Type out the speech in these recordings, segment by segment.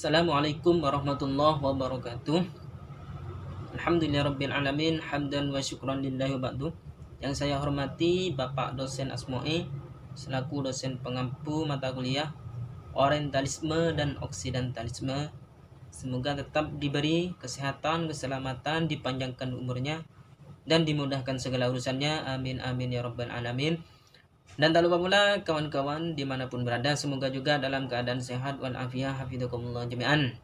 Assalamualaikum warahmatullahi wabarakatuh. Alhamdulillahirabbil hamdan wa syukran lillahi wa ba'du. Yang saya hormati Bapak Dosen Asmoe selaku dosen pengampu mata kuliah Orientalisme dan Oksidentalisme. Semoga tetap diberi kesehatan, keselamatan, dipanjangkan umurnya dan dimudahkan segala urusannya. Amin amin ya rabbal alamin. Dan tak lupa pula kawan-kawan dimanapun berada, semoga juga dalam keadaan sehat walafiat hafizakumullah jami'an.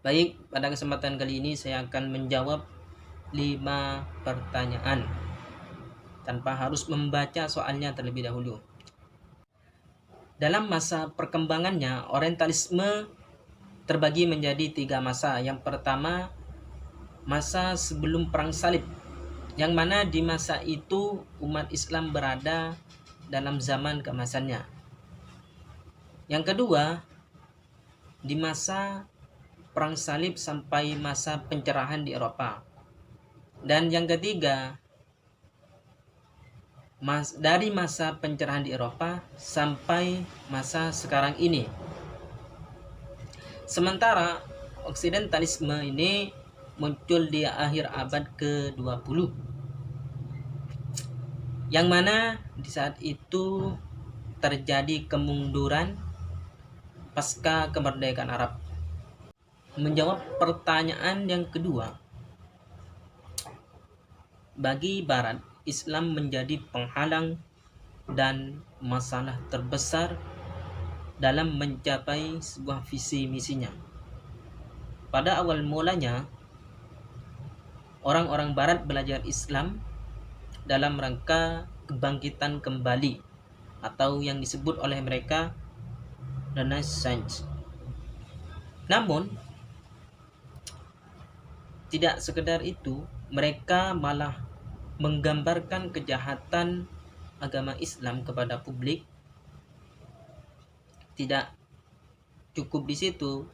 Baik, pada kesempatan kali ini saya akan menjawab 5 pertanyaan tanpa harus membaca soalnya terlebih dahulu. Dalam masa perkembangannya, Orientalisme terbagi menjadi 3 masa. Yang pertama, masa sebelum Perang Salib, yang mana di masa itu umat Islam berada dalam zaman keemasannya. Yang kedua, di masa Perang Salib sampai masa pencerahan di Eropa. Dan yang ketiga, dari masa pencerahan di Eropa sampai masa sekarang ini. Sementara Oksidentalisme ini muncul di akhir abad ke-20, yang mana di saat itu terjadi kemunduran pasca kemerdekaan Arab. Menjawab pertanyaan yang kedua, bagi Barat, Islam menjadi penghalang dan masalah terbesar dalam mencapai sebuah visi misinya. Pada awal mulanya, orang-orang Barat belajar Islam dalam rangka kebangkitan kembali atau yang disebut oleh mereka Renaissance. Namun tidak sekedar itu, mereka malah menggambarkan kejahatan agama Islam kepada publik. Tidak cukup di situ,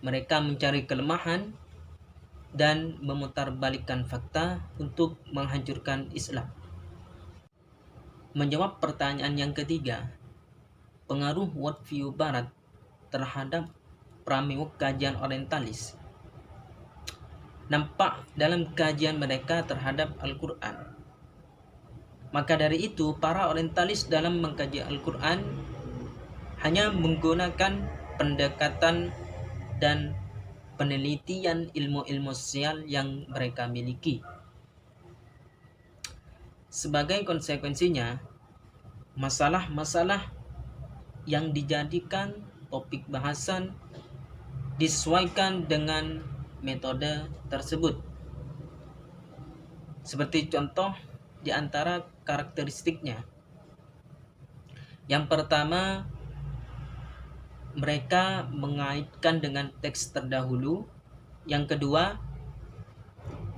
mereka mencari kelemahan dan memutarbalikkan fakta untuk menghancurkan Islam. Menjawab pertanyaan yang ketiga, pengaruh worldview Barat terhadap framework kajian orientalis nampak dalam kajian mereka terhadap Al-Quran. Maka dari itu, para orientalis dalam mengkaji Al-Quran hanya menggunakan pendekatan dan penelitian ilmu-ilmu sosial yang mereka miliki. Sebagai konsekuensinya, masalah-masalah yang dijadikan topik bahasan disesuaikan dengan metode tersebut. Seperti contoh di antara karakteristiknya. Yang pertama, mereka mengaitkan dengan teks terdahulu. Yang kedua,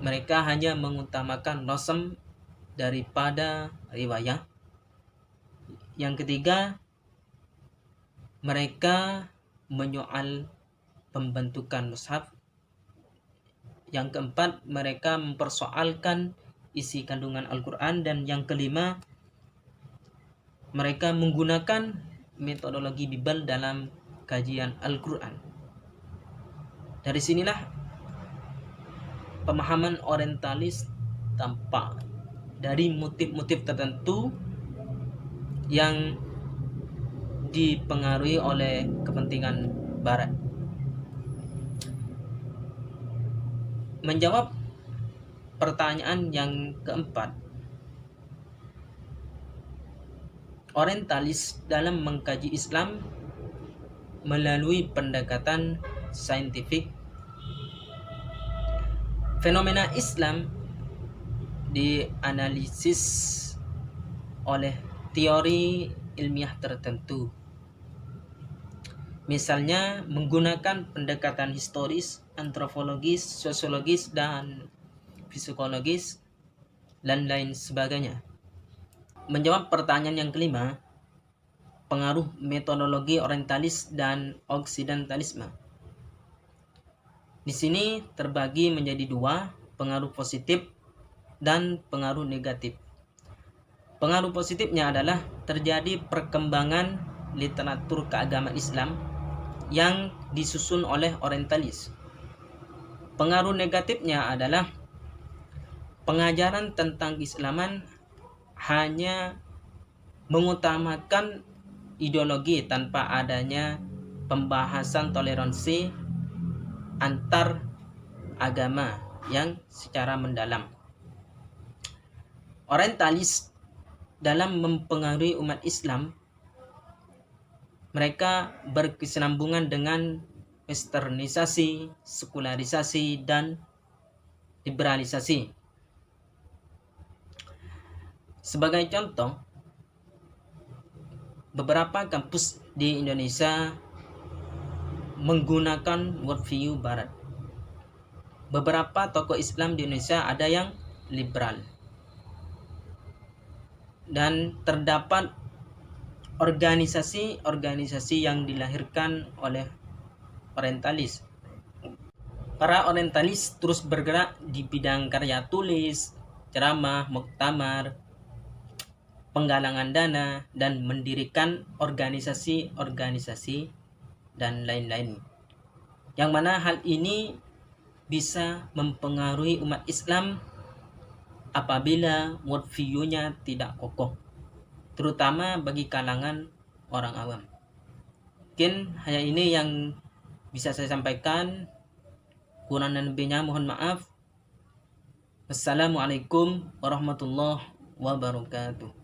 mereka hanya mengutamakan nosem daripada riwayat. Yang ketiga, mereka menyoal pembentukan mushaf. Yang keempat, mereka mempersoalkan isi kandungan Al-Quran. Dan yang kelima, mereka menggunakan metodologi Bible dalam kajian Al-Quran. Dari sinilah pemahaman orientalis tampak dari motif-motif tertentu yang dipengaruhi oleh kepentingan Barat. Menjawab pertanyaan yang keempat, orientalis dalam mengkaji Islam melalui pendekatan saintifik. Fenomena Islam dianalisis oleh teori ilmiah tertentu. Misalnya menggunakan pendekatan historis, antropologis, sosiologis, dan psikologis, dan lain sebagainya. Menjawab pertanyaan yang kelima, pengaruh metodologi orientalis dan oksidentalisme. Di sini terbagi menjadi 2, pengaruh positif dan pengaruh negatif. Pengaruh positifnya adalah terjadi perkembangan literatur keagamaan Islam yang disusun oleh orientalis. Pengaruh negatifnya adalah pengajaran tentang Keislaman hanya mengutamakan ideologi tanpa adanya pembahasan toleransi antar agama yang secara mendalam. Orientalis dalam mempengaruhi umat Islam, mereka berkesinambungan dengan westernisasi, sekularisasi, dan liberalisasi. Sebagai contoh, beberapa kampus di Indonesia menggunakan worldview barat. Beberapa tokoh Islam di Indonesia ada yang liberal. Dan terdapat organisasi-organisasi yang dilahirkan oleh orientalis. Para orientalis terus bergerak di bidang karya tulis, ceramah, muktamar, penggalangan dana, dan mendirikan organisasi-organisasi dan lain-lain. Yang mana hal ini bisa mempengaruhi umat Islam apabila worldview-nya tidak kokoh, terutama bagi kalangan orang awam. Mungkin hanya ini yang bisa saya sampaikan. Kurang dan lebihnya mohon maaf. Wassalamualaikum warahmatullahi wabarakatuh.